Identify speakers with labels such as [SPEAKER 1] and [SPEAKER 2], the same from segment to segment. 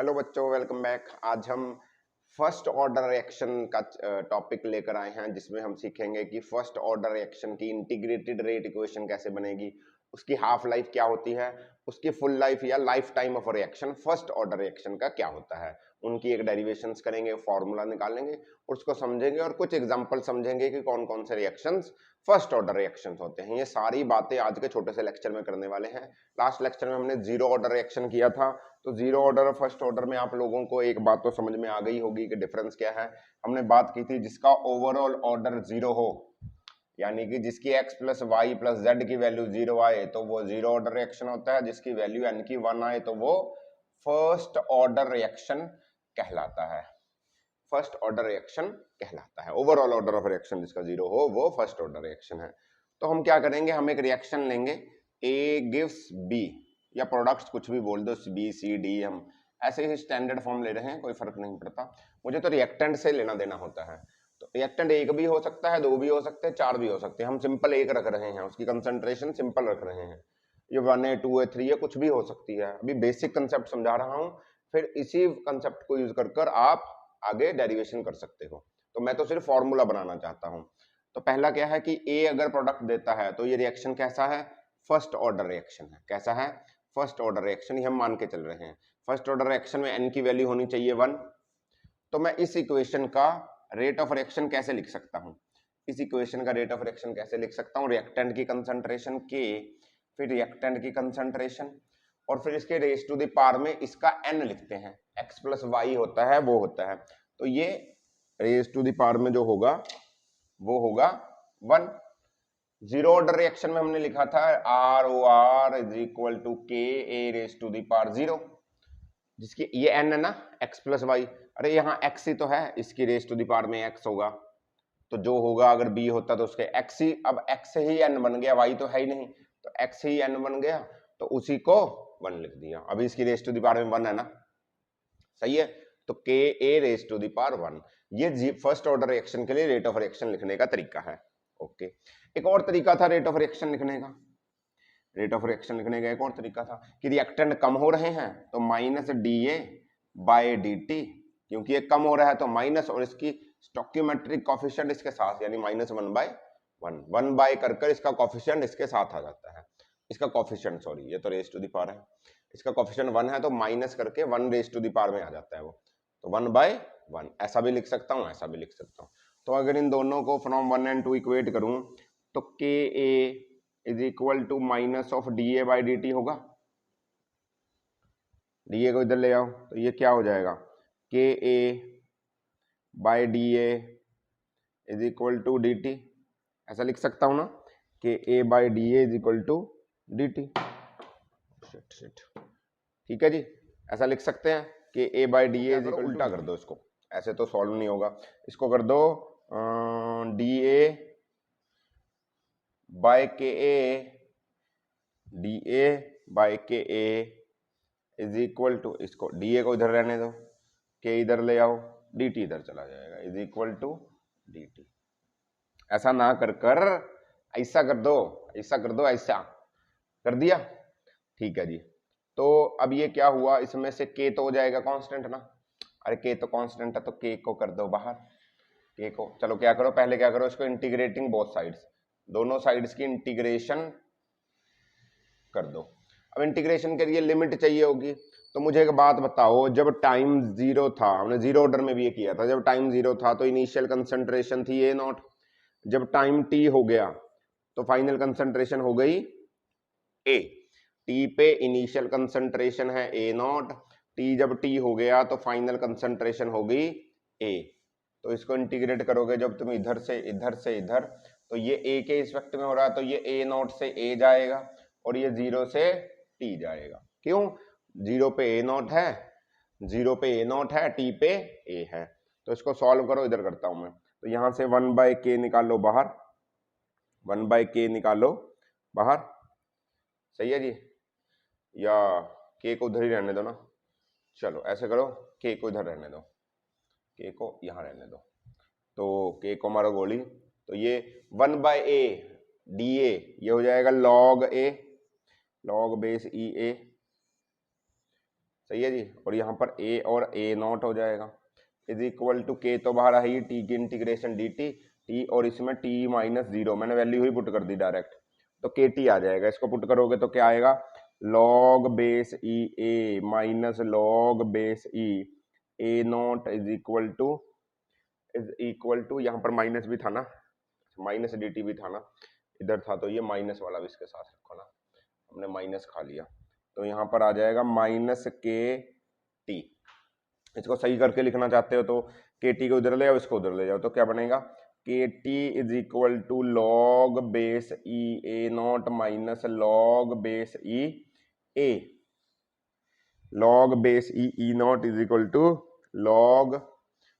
[SPEAKER 1] Hello बच्चों, welcome back. आज हम फर्स्ट ऑर्डर रिएक्शन का टॉपिक लेकर आए हैं, जिसमें हम सीखेंगे कि फर्स्ट ऑर्डर रिएक्शन की इंटीग्रेटेड रेट इक्वेशन कैसे बनेगी, उसकी हाफ लाइफ क्या होती है, उसकी फुल लाइफ या life time of reaction first order reaction का क्या होता है, उनकी एक डेरिवेशंस करेंगे, फॉर्मूला निकालेंगे और उसको समझेंगे और कुछ एग्जांपल समझेंगे कि कौन कौन से रिएक्शंस फर्स्ट ऑर्डर रिएक्शंस होते हैं। ये सारी बातें आज के छोटे से लेक्चर में करने वाले हैं। लास्ट लेक्चर में हमने जीरो ऑर्डर रिएक्शन किया था, तो जीरो ऑर्डर और फर्स्ट ऑर्डर में आप लोगों को एक बात तो समझ में आ गई होगी कि डिफरेंस क्या है। हमने बात की थी जिसका ओवरऑल ऑर्डर जीरो हो, यानी कि जिसकी x plus Y plus Z की वैल्यू जीरो आए तो वो जीरो ऑर्डर रिएक्शन होता है, जिसकी वैल्यू n की 1 आए तो वो फर्स्ट ऑर्डर रिएक्शन कहलाता है। फर्स्ट ऑर्डर रिएक्शन कहलाता है। ओवरऑल ऑर्डर ऑफ रिएक्शन जिसका जीरो हो वो फर्स्ट ऑर्डर रिएक्शन है। तो हम क्या करेंगे, हम एक रिएक्शन लेंगे ए गिव्स बी, या प्रोडक्ट्स कुछ भी बोल दो, बी सी डी, हम ऐसे ही स्टैंडर्ड फॉर्म ले रहे हैं, कोई फर्क नहीं पड़ता। मुझे तो रिएक्टेंट से लेना देना होता है, तो रिएक्टेंट एक भी हो सकता है, दो भी हो सकते हैं, चार भी हो सकते हैं। हम सिंपल एक रख रहे हैं, उसकी कंसंट्रेशन सिंपल रख रहे हैं। ये 1 है, 2 है, 3 है, कुछ भी हो सकती है। अभी बेसिक कंसेप्ट समझा रहा हूं, फिर इसी कंसेप्ट को यूज कर आप आगे डेरिवेशन कर सकते हो। तो मैं तो सिर्फ फॉर्मूला बनाना चाहता हूं। तो पहला क्या है कि ए अगर प्रोडक्ट देता है तो ये रिएक्शन कैसा है, फर्स्ट ऑर्डर रिएक्शन है। कैसा है, फर्स्ट ऑर्डर रिएक्शन, ये हम मान के चल रहे हैं। फर्स्ट ऑर्डर रिएक्शन में एन की वैल्यू होनी चाहिए 1। तो मैं इस इक्वेशन का रेट ऑफ रिएक्शन कैसे लिख सकता हूं, इस इक्वेशन का रेट ऑफ रिएक्शन कैसे लिख सकता हूं, रिएक्टेंट की कंसंट्रेशन के, फिर रिएक्टेंट की कंसंट्रेशन, और फिर इसके रेस टू द पावर में इसका n लिखते हैं। x प्लस वाई होता है वो होता है, तो ये रेस टू द पावर में जो होगा वो होगा 1। जीरो ऑर्डर रिएक्शन में हमने लिखा था R O R is equal to K A raise to the power 0, जिसकी ये n है ना, x प्लस वाई। अरे यहाँ x ही तो है, इसकी रेस टू द पावर में x होगा, तो जो होगा अगर b होता तो उसके x ही, अब x ही n बन गया, y तो है ही नहीं, तो x ही n बन गया, तो उसी को 1 लिख दिया। अभी इसकी रेस टू द पावर में 1 है ना, सही है। तो k A raise to the power 1, ये फर्स्ट ऑर्डर रिएक्शन के लिए रेट ऑफ रिएक्शन लिखने का तरीका है। ओके, एक और तरीका था रेट ऑफ रिएक्शन लिखने का। रेट ऑफ रिएक्शन लिखने का एक और तरीका था कि रिएक्टेंट कम हो रहे हैं तो minus D A by D T, क्योंकि ये कम हो रहा है तो माइनस, और इसकी स्टोकियोमेट्रिक कॉफिशिएंट इसके साथ, यानी माइनस 1 बाय कर इसका कॉफिशिएंट इसके साथ आ जाता है। इसका कॉफिशिएंट, सॉरी, ये तो रेस टू द पावर है, इसका कॉफिशिएंट 1 है तो माइनस करके 1 रेस टू द पावर में आ जाता है वो, तो 1/1 ऐसा भी लिख सकता हूँ, ऐसा भी लिख सकता हूँ। तो अगर इन दोनों को फ्रॉम 1 and 2 इक्वेट करूं तो k A is equal to minus of d A by d t होगा। डी ए को इधर ले आओ तो ये क्या हो जाएगा, k A by d A is equal to D T, ऐसा लिख सकता हूं ना, k A by d A is equal to D t. ठीक है जी, ऐसा लिख सकते हैं कि A by d A is equal, उल्टा कर दो इसको, ऐसे तो सॉल्व नहीं होगा, इसको कर दो डी ए बाय के ए, डी ए बाय के ए इज इक्वल टू, इसको डी ए को इधर रहने दो, के इधर ले आओ, डी टी इधर चला जाएगा, is equal to D T. ऐसा ना कर कर ऐसा कर दो, ऐसा कर दो, ऐसा कर दिया, ठीक है जी। तो अब ये क्या हुआ, इसमें से के तो हो जाएगा कांस्टेंट ना, अरे के तो कांस्टेंट है तो के को कर दो बाहर, के को, चलो क्या करो, पहले क्या करो, इसको इंटीग्रेटिंग बोथ साइड्स, दोनों साइड्स की इंटीग्रेशन कर दो। अब इंटीग्रेशन के लिए लिमिट चाहिए होगी, तो मुझे एक बात बताओ, जब टाइम जीरो था, हमने जीरो ऑर्डर में भी ये किया था, जब टाइम जीरो था तो इनिशियल कंसंट्रेशन थी ए नॉट, जब टाइम टी हो गया तो फाइनल कंसंट्रेशन हो गई ए। टी पे इनिशियल कंसंट्रेशन है ए नॉट, टी जब टी हो गया तो फाइनल कंसंट्रेशन हो गई ए। तो इसको इंटीग्रेट करोगे जब तुम इधर से इधर, तो ये ए के रिस्पेक्ट में हो रहा है तो ये ए नॉट से ए जाएगा और ये 0 से टी जाएगा। क्यों, 0 पे ए नॉट है, 0 पे ए नॉट है, टी पे ए है। तो इसको सॉल्व करो, इधर करता हूं मैं, तो यहां से 1/k निकालो बाहर, 1/k निकालो बाहर, सही है जी, या k को उधर ही रहने दो ना, चलो ऐसे करो, k को इधर रहने दो, k को यहां रहने दो, तो k को मारो गोली, तो ये 1/a dA ये हो जाएगा log a, log बेस ई ए, सही है जी। और यहाँ पर a और a नॉट हो जाएगा इज इक्वल टू k तो बाहर है ही t की इंटीग्रेशन dt t और इसमें t माइनस 0 मैंने वैल्यू ही पुट कर दी डायरेक्ट तो kt आ जाएगा। इसको पुट करोगे तो क्या आएगा log base e a minus log base e a not is equal to यहाँ पर माइनस भी था ना, माइनस dt भी था ना, इधर था तो ये माइनस वाला भी इसके साथ रखो ना, हमने माइनस खा लिया तो यहाँ पर आ जाएगा माइनस के टी। इसको सही करके लिखना चाहते हो तो के टी को उधर ले जाओ, इसको उधर ले जाओ तो क्या बनेगा K T is equal to log base E A not minus log base E A, log base E E not is equal to log,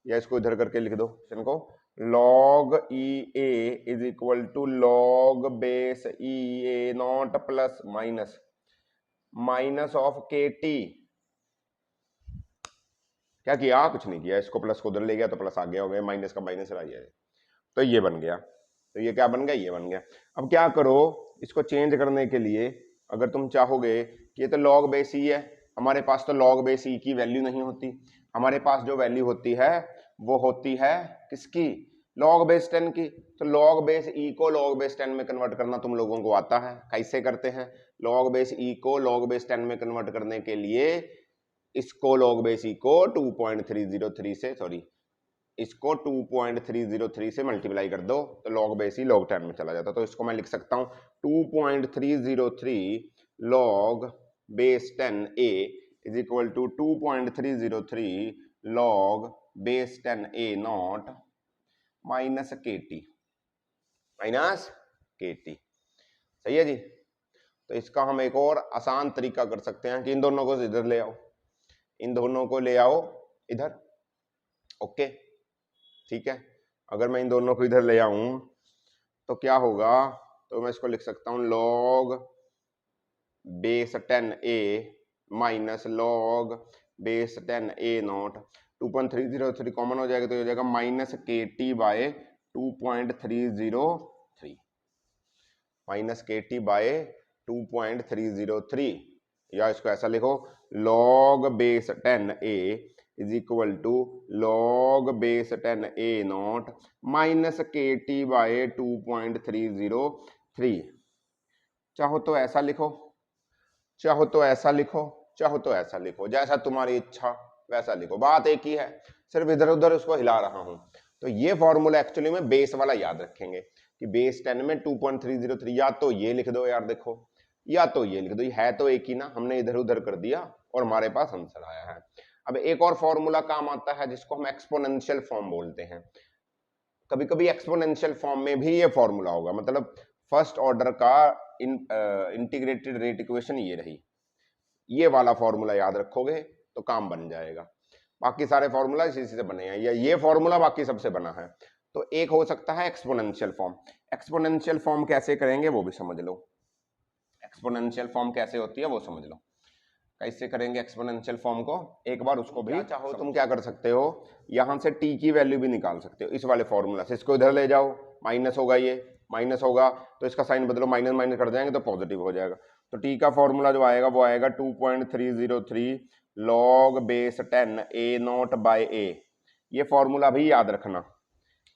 [SPEAKER 1] या इसको इधर करके लिख दो इनको log E A is equal to log base E A not plus minus minus of के T. क्या किया, कुछ नहीं किया, इसको प्लस को उधर ले गया तो प्लस आ गया, हो गया माइनस का माइनस रह गया तो ये बन गया। तो ये क्या बन गया, ये बन गया। अब क्या करो, इसको चेंज करने के लिए अगर तुम चाहोगे कि ये तो लॉग बेस ई है, हमारे पास तो लॉग बेस ई की वैल्यू नहीं होती, हमारे पास जो वैल्यू होती है वो होती है किसकी, लॉग बेस 10 की। तो लॉग बेस ई को लॉग बेस 10 में कन्वर्ट करना तुम लोगों को आता है, कैसे करते हैं, लॉग बेस ई को लॉग बेस 10 में कन्वर्ट करने के लिए इसको लॉग बेस ई को 2.303 से, सॉरी इसको 2.303 से मल्टीप्लाई कर दो तो लॉग बेस ई लॉग 10 में चला जाता। तो इसको मैं लिख सकता हूं 2.303 log base 10 a is equal to 2.303 log base 10 a not minus K T, minus K T. सही है जी। तो इसका हम एक और आसान तरीका कर सकते हैं कि इन दोनों को इधर ले आओ, इन दोनों को ले आओ इधर, ओके ठीक है। अगर मैं इन दोनों को इधर ले आऊं तो क्या होगा, तो मैं इसको लिख सकता हूं log base 10a minus log base 10a not 2.303 common हो जाएगा तो हो जाएगा minus K T by 2.303, minus K T by 2.303, या इसको ऐसा लिखो log base 10a is equal to log base 10a not minus K T by 2.303। चाहो तो ऐसा लिखो, चाहो तो ऐसा लिखो, चाहो तो ऐसा लिखो, जैसा तुम्हारी इच्छा वैसा लिखो, बात एक ही है, सिर्फ इधर उधर उसको हिला रहा हूं। तो ये फॉर्मूला एक्चुअली में बेस वाला याद रखेंगे कि बेस 10 में 2.303, या तो ये लिख दो यार, देखो या तो ये लिख दो, ये है तो एक ही ना, हमने इधर उधर कर दिया और हमारे पास आंसर आया है। अब एक और फॉर्मूला काम आता है जिसको हम एक्सपोनेंशियल फॉर्म बोलते हैं। कभी कभी एक्सपोनेंशियल फॉर्म में भी ये फॉर्मूला होगा, मतलब फर्स्ट ऑर्डर का इंटीग्रेटेड रेट इक्वेशन ये रही, ये वाला फॉर्मूला याद रखोगे तो काम बन जाएगा। बाकी सारे फॉर्मूला इसी से बने हैं, या ये फॉर्मूला बाकी सबसे बना है। तो एक हो सकता है एक्सपोनेंशियल फॉर्म। एक्सपोनेंशियल फॉर्म कैसे करेंगे वो भी समझ लो, एक्सपोनेंशियल फॉर्म कैसे होती है वो समझ लो, कैसे करेंगे एक्सपोनेंशियल फॉर्म को एक बार उसको भी चाहो तुम क्या कर सकते हो, यहां से t की वैल्यू भी निकाल सकते हो इस वाले फॉर्मूला से। इसको इधर ले जाओ, माइनस होगा, ये माइनस होगा तो इसका साइन बदलो, माइनस माइनस कर जाएंगे तो पॉजिटिव हो जाएगा। तो t का फॉर्मूला जो आएगा वो आएगा 2.303 log base 10 a not by a। ये फॉर्मूला भी याद रखना,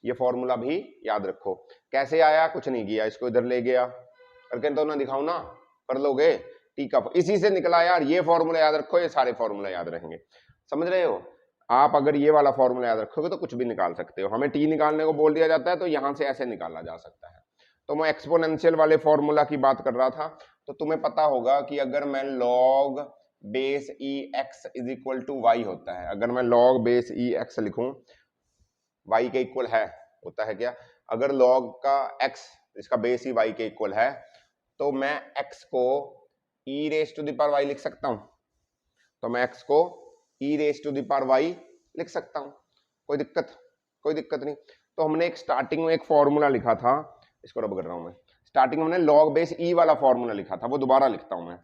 [SPEAKER 1] ये फॉर्मूला भी याद रखो। कैसे आया, कुछ नहीं किया, इसको इधर ले गया, करके तो ना दिखाऊं ना, कर लोगे, टी का इसी से निकला यार। ये फॉर्मूला याद रखो, ये सारे फॉर्मूला याद रहेंगे, समझ रहे हो आप। अगर ये वाला फॉर्मूला याद रखोगे तो कुछ भी निकाल सकते हो। हमें टी निकालने को बोल दिया जाता है तो यहां से ऐसे निकाला जा सकता है। तो मैं एक्सपोनेंशियल वाले फॉर्मूला की बात कर रहा था, तो तुम्हें पता होगा कि अगर मैं log base e x is equal to y होता है, अगर मैं लॉग बेस ई एक्स लिखूं, वाई के इक्वल है, होता है क्या, अगर लॉग का एक्स इसका बेस ही वाई के इक्वल है तो मैं एक्स को e raise to the power y लिख सकता हूं, तो मैं एक्स को e raise to the power y लिख सकता हूं, कोई दिक्कत नहीं। तो हमने एक स्टार्टिंग में एक फॉर्मूला लिखा था, इसको रब कर रहा हूं मैं, स्टार्टिंग में हमने लॉग बेस ई वाला फॉर्मूला लिखा था, वो दोबारा लिखता हूं मैं।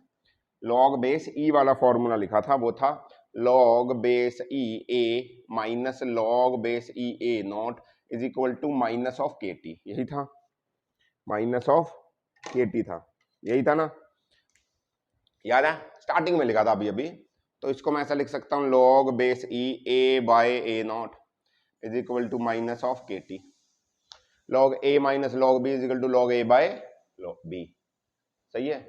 [SPEAKER 1] लॉग बेस ई वाला फॉर्मूला लिखा था, वो था log base E A minus log base E A not is equal to minus of के टी, यही था, माइनस ऑफ के टी था, यही था ना, याद है, स्टार्टिंग में लिखा था अभी अभी। तो इसको मैं ऐसा लिख सकता हूं log base E A by A not is equal to minus of के t. Log A minus log B is equal to log A by log B. सही है।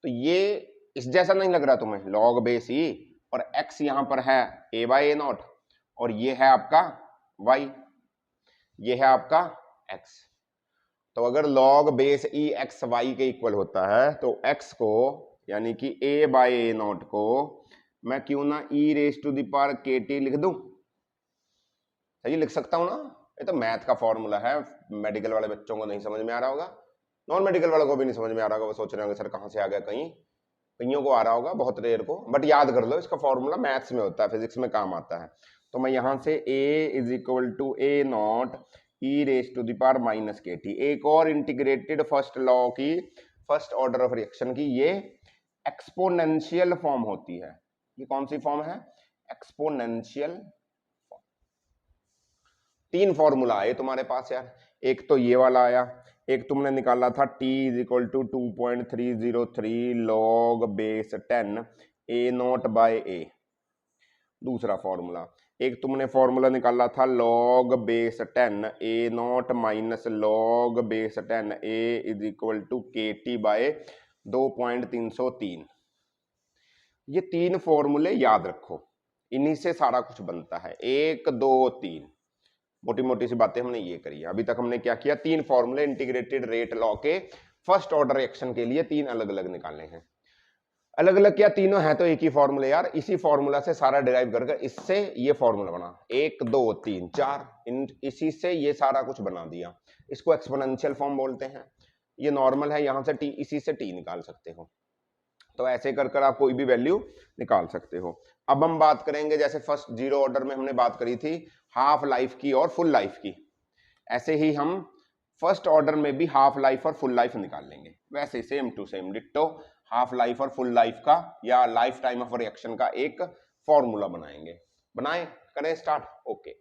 [SPEAKER 1] तो ये इस जैसा नहीं लग रहा तुम्हें, लॉग बेस ई और x यहां पर है a बाय ए नॉट और ये है आपका y, ये है आपका x। तो अगर log base e x Y के इक्वल होता है तो x को यानी कि a बाय ए नॉट को मैं क्यों ना e raise to the power K T लिख दूं। सही लिख सकता हूं ना। ये तो मैथ का फॉर्मूला है, मेडिकल वाले बच्चों को नहीं समझ में आ रहा होगा, नॉन मेडिकल वालों को भी नहीं समझ में आ रहा होगा, वो सोच रहे होंगे सर कहां से आ गया, कईयों को आ रहा होगा, बहुत रेयर को, बट याद कर लो इसका फॉर्मूला मैथ्स में होता है, फिजिक्स में काम आता है। तो मैं यहां से a is equal to A not E raise to the power minus K T, एक और इंटीग्रेटेड फर्स्ट लॉ की, फर्स्ट ऑर्डर ऑफ रिएक्शन की ये एक्सपोनेंशियल फॉर्म होती है। ये कौन सी फॉर्म है? एक्सपोनेंशियल। तीन फॉर्मूला आए तुम्हारे पास यार, एक तो ये वाला आया, एक तुमने निकाला था t is equal to 2.303 log base 10 A naught by A, दूसरा फॉर्मूला। एक तुमने फॉर्मूला निकाला था log base 10 A not minus log base 10 A is equal to k T by 2.303। ये तीन फॉर्मूले याद रखो, इन्हीं से सारा कुछ बनता है। 1 2 3 मोटी मोटी सी बातें हमने ये करी है। अभी तक हमने क्या किया, तीन फॉर्मूले इंटीग्रेटेड रेट लॉ के फर्स्ट ऑर्डर रिएक्शन के लिए तीन अलग अलग निकालने हैं। अलग अलग क्या, तीनों है तो एक ही फॉर्मूले यार, इसी फॉर्मूला से सारा डिराइव कर इससे ये फॉर्मूला बना 1 2 3 4, इसी से ये सारा कुछ बना दिया। इसको एक्सपोनेंशियल फॉर्म बोलते हैं। ये नॉर्मल है, यहां से टी, इसी से टी निकाल सकते हो। तो ऐसे कर कर आप कोई भी वैल्यू निकाल सकते हो। अब हम बात करेंगे, जैसे फर्स्ट जीरो ऑर्डर में हमने बात करी थी हाफ लाइफ की और फुल लाइफ की, ऐसे ही हम फर्स्ट ऑर्डर में भी हाफ लाइफ और फुल लाइफ निकाल लेंगे। वैसे same to same ditto half life और फुल लाइफ का या लाइफ टाइम ऑफ रिएक्शन का एक फॉर्मूला बनाएंगे। बनाए, करें स्टार्ट। ओके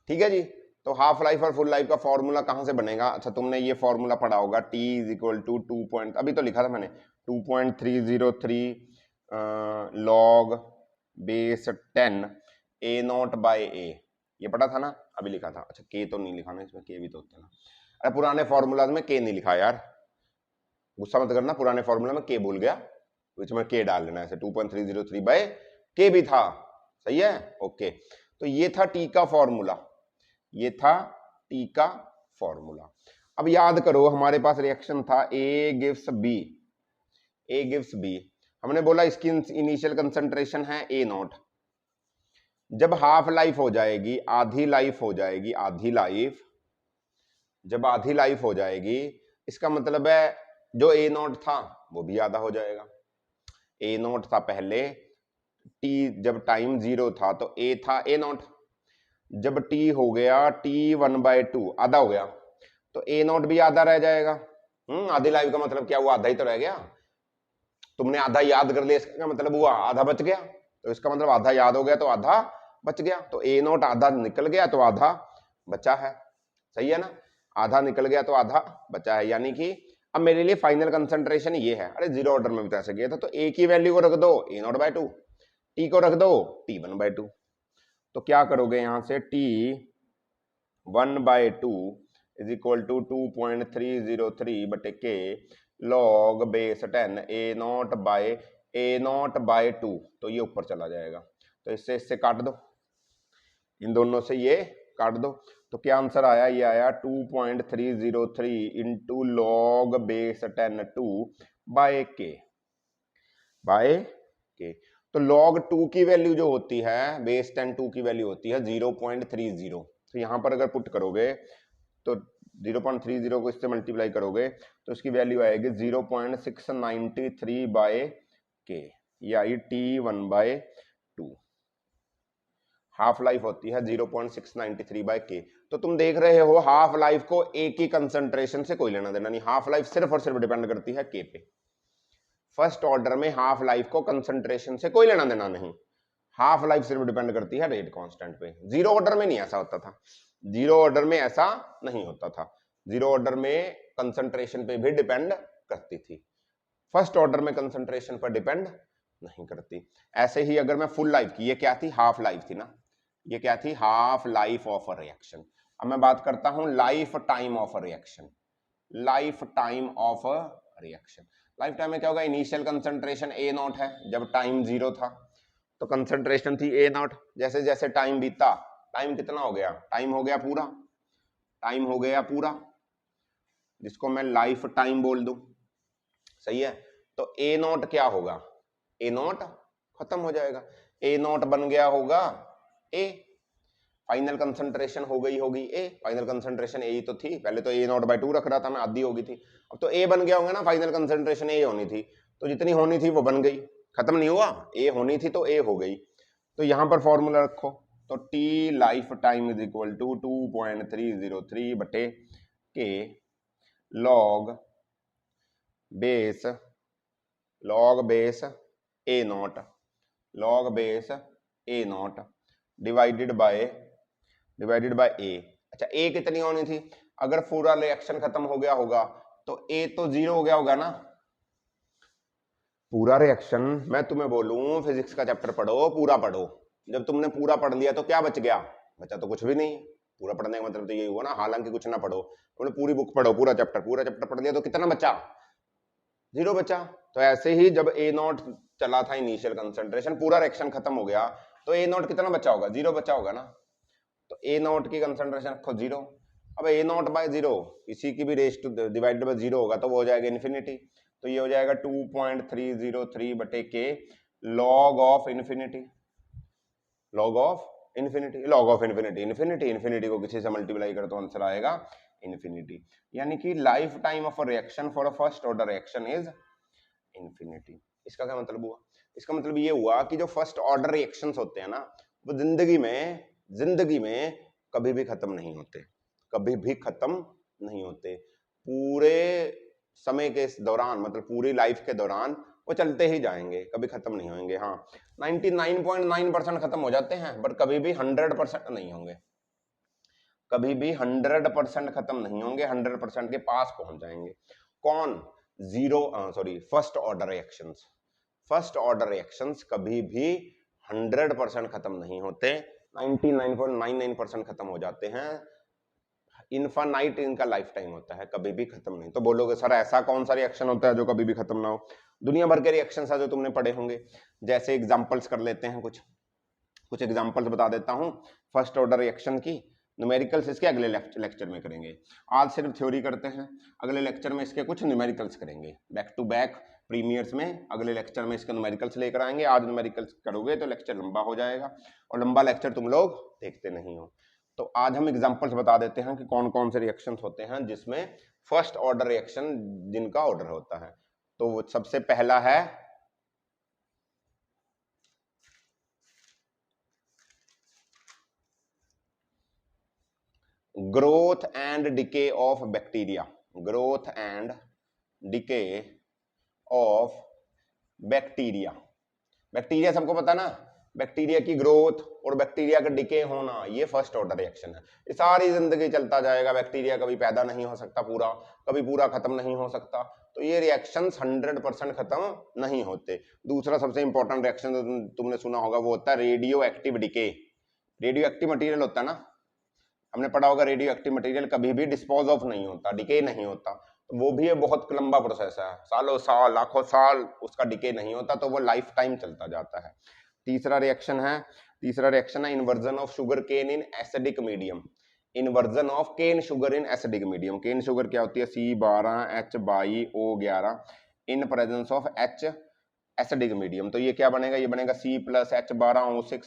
[SPEAKER 1] ठीक है जी। तो हाफ लाइफ और फुल लाइफ का फॉर्मूला कहां से बनेगा? अच्छा तुमने ये फॉर्मूला पढ़ा होगा, t इज इक्वल टू 2 अभी तो लिखा था मैंने 2.303 log base 10 A naught by A, ये पढ़ा था ना, अभी लिखा था। अच्छा के तो नहीं लिखा ना, इसमें के भी तो होता है ना। अरे पुराने फॉर्मूला में के नहीं लिखा यार, गुस्सा मत करना, पुराने फॉर्मूला में के भूल गया, बीच में के डाल लेना। ऐसे 2.303 बाय के भी था, सही है। ओके तो ये था टी का फॉर्मूला, ये था टी का फॉर्मूला। अब याद करो हमारे पास रिएक्शन था A gives B, A gives B, हमने बोला इसकी इनिशियल कंसंट्रेशन है ए नॉट। जब हाफ लाइफ हो जाएगी, आधी लाइफ हो जाएगी, आधी लाइफ, जब आधी लाइफ हो जाएगी इसका मतलब है जो ए नॉट था वो भी आधा हो जाएगा। ए नॉट था पहले, टी जब टाइम 0 था तो ए था ए नॉट, जब टी हो गया टी 1/2 आधा हो गया तो ए नॉट भी आधा रह जाएगा। आधी लाइफ का मतलब क्या हुआ, आधा ही तो रह गया। तुमने आधा याद कर लिया, इसका मतलब हुआ आधा बच गया, तो इसका मतलब आधा याद हो गया तो आधा बच गया। तो ए नॉट आधा निकल गया तो आधा बचा है, सही है ना। आधा निकल गया तो आधा बचा है, यानी कि अब मेरे लिए फाइनल कंसंट्रेशन ये है। अरे जीरो ऑर्डर में भी तो ऐसे किया था, तो ए की वैल्यू को रख दो A0/2, टी को रख दो T1/2। तो क्या करोगे यहां से T1/2 is equal to 2.303/K log base 10 A0/2, तो ये ऊपर चला जाएगा। तो इससे काट दो, इन दोनों से ये काट दो, तो क्या आंसर आया, ये आया 2.303 इंटू लॉग बेस 10 2/K। तो log 2 की वैल्यू जो होती है, बेस 10 2 की वैल्यू होती है 0.30। तो यहां पर अगर पुट करोगे तो 0.30 को इससे मल्टीप्लाई करोगे तो इसकी वैल्यू आएगी 0.693/K, ये आई T1/2। हाफ लाइफ होती है 0.693/K। तो तुम देख रहे हो हाफ लाइफ को एक ही कंसंट्रेशन से कोई लेना देना नहीं, हाफ लाइफ सिर्फ और सिर्फ डिपेंड करती है K पे। फर्स्ट ऑर्डर में हाफ लाइफ को कंसंट्रेशन से कोई लेना देना नहीं, हाफ लाइफ सिर्फ डिपेंड करती है रेट कांस्टेंट पे। जीरो ऑर्डर में नहीं ऐसा होता था, जीरो ऑर्डर में ऐसा नहीं होता था, जीरो ऑर्डर में कंसंट्रेशन पे भी डिपेंड करती थी, फर्स्ट ऑर्डर में कंसंट्रेशन पर डिपेंड नहीं करती। ऐसे ही अगर मैं फुल लाइफ की, ये क्या थी, हाफ लाइफ थी ना, ये क्या थी, half life of a reaction. अब मैं बात करता हूं life time of a reaction. Life time of a reaction, life time में क्या होगा, इनिशियल कंसंट्रेशन ए नॉट है, जब टाइम 0 था तो कंसंट्रेशन थी ए नॉट। जैसे जैसे टाइम बीता, टाइम कितना हो गया, टाइम हो गया पूरा, टाइम हो गया पूरा, जिसको मैं लाइफ टाइम बोल दूं, सही है। तो ए नॉट क्या होगा, ए नॉट खत्म हो जाएगा, ए नॉट बन गया होगा ए, फाइनल कंसंट्रेशन हो गई होगी ए, फाइनल कंसंट्रेशन ए ही तो थी, पहले तो ए नॉट बाई 2 रख रहा था मैं, आधी होगी थी, अब तो ए बन गया होगा ना, फाइनल कंसंट्रेशन ए होनी थी, तो जितनी होनी थी वो बन गई, खत्म नहीं हुआ, ए होनी थी तो ए हो गई। तो यहां पर फॉर्मूला रखो, तो t life time is equal to 2.303 बटे k log base A naught, log base A naught divided by A. अच्छा ए कितनी होनी थी, अगर पूरा रिएक्शन खत्म हो गया होगा तो ए तो 0 हो गया होगा ना, पूरा रिएक्शन, मैं तुम्हें बोलूं फिजिक्स का चैप्टर पढ़ो, पूरा पढ़ो, जब तुमने पूरा पढ़ लिया तो क्या बच गया, बचा तो कुछ भी नहीं। पूरा पढ़ने का मतलब तो यही हुआ ना, हालांकि कुछ ना पढ़ो, तुमने पूरी बुक पढ़ो, पूरा चैप्टर पढ़ लिया तो कितना बचा, 0 बचा। तो ऐसे ही जब ए नॉट चला था इनिशियल कंसंट्रेशन, पूरा रिएक्शन खत्म हो गया तो ए नॉट कितना बचा होगा, 0 बचा होगा ना, तो ए नॉट की कंसंट्रेशन रखो 0। अब ए नॉट बाय 0 इसी की भी रेस टू डिवाइडेड बाय 0 होगा तो वो हो जाएगा इन्फिनिटी, तो ये हो जाएगा 2.303 बटे k log of infinity, log of infinity, log of infinity, infinity, infinity को किसी से मल्टीप्लाई कर तो आंसर आएगा इन्फिनिटी। यानी कि life time of a reaction for a first order reaction is infinity. इसका क्या मतलब हुआ, इसका मतलब ये हुआ कि जो फर्स्ट ऑर्डर रिएक्शंस होते हैं ना, वो जिंदगी में कभी भी खत्म नहीं होते, कभी भी खत्म नहीं होते, पूरे समय के दौरान, मतलब पूरी लाइफ के दौरान वो चलते ही जाएंगे, कभी खत्म नहीं होंगे। हाँ 99.9% खत्म हो जाते हैं, बट कभी भी 100% नहीं होंगे, कभी भी 100% खत्म नहीं होंगे, 100% के पास पहुंच जाएंगे। कौन, first order reactions, first order reactions कभी भी 100% खत्म नहीं होते, 99.99% खत्म हो जाते हैं, इनफाइनाइट इनका लाइफ टाइम होता है, कभी भी खत्म नहीं। तो बोलोगे सर ऐसा कौन सा रिएक्शन होता है जो कभी भी खत्म ना हो, दुनिया भर के रिएक्शंस है जो तुमने पढ़े होंगे, जैसे एग्जांपल्स कर लेते हैं, कुछ एग्जांपल्स बता देता हूं फर्स्ट ऑर्डर रिएक्शन की। न्यूमेरिकल्स इसके अगले लेक्चर में करेंगे, आज सिर्फ थ्योरी करते हैं, अगले लेक्चर में इसके कुछ न्यूमेरिकल्स करेंगे, बैक टू बैक प्रीमियर्स में अगले लेक्चर में इसके न्यूमेरिकल्स लेकर आएंगे। आज न्यूमेरिकल्स करोगे तो लेक्चर लंबा हो जाएगा, और लंबा लेक्चर तुम लोग देखते नहीं हो, तो आज हम एग्जांपल्स बता देते हैं कि कौन कौन से रिएक्शंस होते हैं जिसमें फर्स्ट ऑर्डर रिएक्शन जिनका ऑर्डर होता है। तो सबसे पहला है growth and decay of bacteria, growth and decay of bacteria. Bacteria सबको पता ना, बैक्टीरिया की ग्रोथ और बैक्टीरिया का डिके होना, ये फर्स्ट ऑर्डर रिएक्शन है, ये सारी जिंदगी चलता जाएगा, बैक्टीरिया कभी पैदा नहीं हो सकता पूरा, कभी पूरा खत्म नहीं हो सकता, तो ये रिएक्शंस 100% खत्म नहीं होते। दूसरा सबसे इंपॉर्टेंट रिएक्शन तुमने सुना होगा वो होता है radio active decay, radio active material होता है ना, हमने पढ़ा होगा रेडियो एक्टिव मटेरियल कभी भी डिस्पोज ऑफ नहीं होता, डिके नहीं होता, तो वो भी बहुत लंबा प्रोसेस है, सालों साल लाखों साल उसका डिके नहीं होता, तो वो लाइफ टाइम चलता जाता है। तीसरा रिएक्शन है inversion of sugar cane in acidic medium, inversion of cane sugar in acidic medium. Cane sugar क्या होती है, C12H22O11 in presence of H acidic medium, तो ये क्या बनेगा, ये बनेगा C+H12O6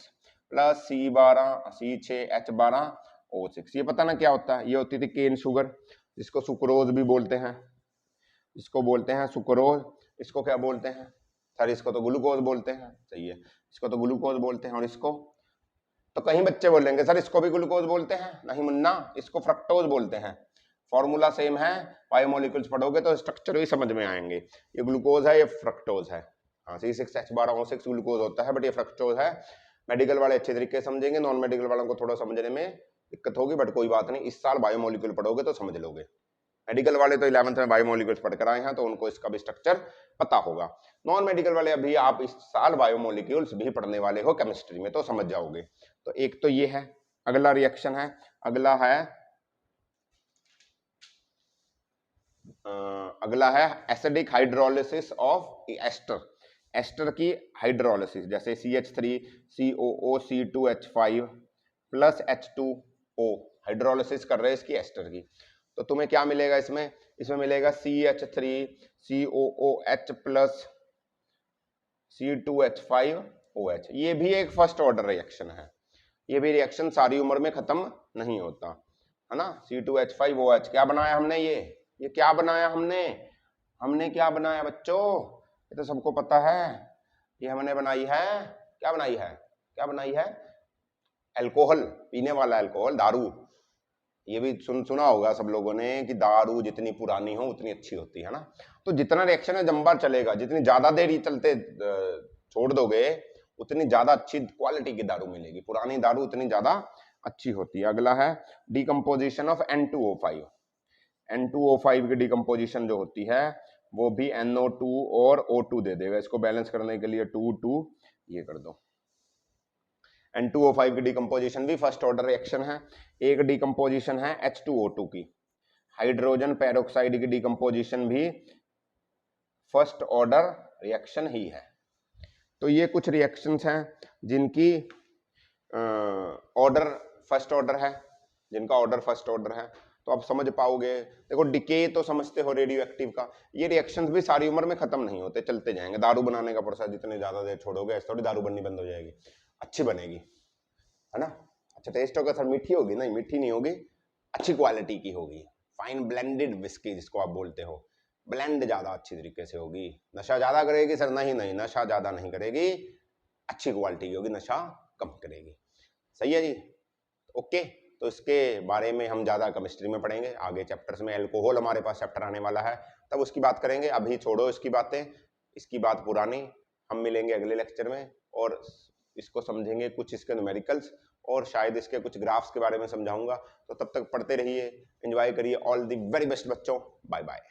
[SPEAKER 1] प्लस C6H12O6। ये पता ना क्या होता है, ये होती थी केन शुगर, जिसको सुक्रोज भी बोलते हैं, इसको बोलते हैं सुक्रोज, इसको क्या बोलते हैं सर, इसको तो ग्लूकोज बोलते हैं, सही है, इसको तो ग्लूकोज बोलते हैं, और इसको तो कहीं बच्चे बोलेंगे सर इसको भी ग्लूकोज बोलते हैं, नहीं मुन्ना, इसको फ्रक्टोज बोलते हैं, फॉर्मूला सेम है, बायोमोलिक्यूल्स पढ़ोगे तो स्ट्रक्चर भी समझ में आएंगे, ये ग्लूकोज है, ये फ्रक्टोज है, हाँ C6H12O6 ग्लूकोज होता है, बट ये फ्रक्टोज है। मेडिकल वाले अच्छे तरीके से समझेंगे, नॉन मेडिकल वालों को थोड़ा समझने में दिक्कत होगी, बट कोई बात नहीं, इस साल बायोमोलिक्यूल पढ़ोगे तो समझ लोगे। मेडिकल वाले तो 11th में बायोमोलिक्यूल्स पढ़कर आए हैं तो उनको इसका भी स्ट्रक्चर पता होगा। नॉन मेडिकल वाले अभी आप इस साल बायोमोलिक्यूल्स भी पढ़ने वाले हो केमिस्ट्री में, तो समझ जाओगे। तो एक तो ये है, अगला रिएक्शन है, अगला है acidic hydrolysis of ester. Ester की हाइड्रोलिसिस, जैसे CH3 COO C2H5 plus H2O hydrolysis कर रहे हैं इसकी एस्टर की, तो तुम्हें क्या मिलेगा इसमें? इसमें मिलेगा CH3 COOH प्लस C2H5OH। ये भी एक फर्स्ट ऑर्डर रिएक्शन है, ये भी रिएक्शन सारी उम्र में खत्म नहीं होता है ना। C2H5OH क्या बनाया हमने? ये क्या बनाया हमने क्या बनाया बच्चों? ये तो सबको पता है, ये हमने बनाई है, क्या बनाई है? अल्कोहल, पीने वाला अल्कोहल, दारू। ये भी सुना होगा सब लोगों ने कि दारू जितनी पुरानी हो उतनी अच्छी होती है ना। तो जितना रिएक्शन है जंबार चलेगा, जितनी ज्यादा देर ही चलते छोड़ दोगे उतनी ज्यादा अच्छी क्वालिटी की दारू मिलेगी, पुरानी दारू उतनी ज्यादा अच्छी होती है। अगला है डिकम्पोजिशन ऑफ N2O5। N2O5 की डिकम्पोजिशन जो होती है वो भी NO2 और O2 दे देगा, इसको बैलेंस करने के लिए 2 2 ये कर दो। N2O5 की डिकम्पोजिशन भी फर्स्ट ऑर्डर रिएक्शन है। एक डिकम्पोजिशन है H2O2 की, हाइड्रोजन पेरोक्साइड की डिकम्पोजिशन भी फर्स्ट ऑर्डर रिएक्शन ही है। तो ये कुछ रिएक्शंस हैं जिनकी ऑर्डर फर्स्ट ऑर्डर है, जिनका ऑर्डर फर्स्ट ऑर्डर है, तो आप समझ पाओगे। देखो डिके तो समझते हो रेडियो एक्टिव का, ये रिएक्शंस भी सारी उम्र में खत्म नहीं होते, चलते जाएंगे। दारू बनाने का प्रोसेस जितने ज्यादा देर छोड़ोगे ऐसे थोड़ी दारू बननी बंद हो जाएगी, अच्छी बनेगी है ना। अच्छा टेस्ट होगा सर, मीठी होगी? नहीं, मीठी नहीं होगी, अच्छी क्वालिटी की होगी, फाइन ब्लेंडेड विस्की जिसको आप बोलते हो, ब्लेंड ज्यादा अच्छी तरीके से होगी। नशा ज्यादा करेगी सर? नहीं, नशा ज्यादा नहीं करेगी, अच्छी क्वालिटी की होगी, नशा कम करेगी। सही है जी, ओके। तो इसके बारे में हम ज्यादा केमिस्ट्री में पढ़ेंगे आगे चैप्टर्स में। अल्कोहल हमारे पास चैप्टर आने वाला है, तब उसकी बात करेंगे। अभी छोड़ो इसकी बातें, इसकी बात पुरानी। हम मिलेंगे अगले लेक्चर में और इसको समझेंगे, कुछ इसके न्यूमेरिकल्स और शायद इसके कुछ ग्राफ्स के बारे में समझाऊंगा। तो तब तक पढ़ते रहिए, एंजॉय करिए। ऑल द वेरी बेस्ट बच्चों, बाय बाय।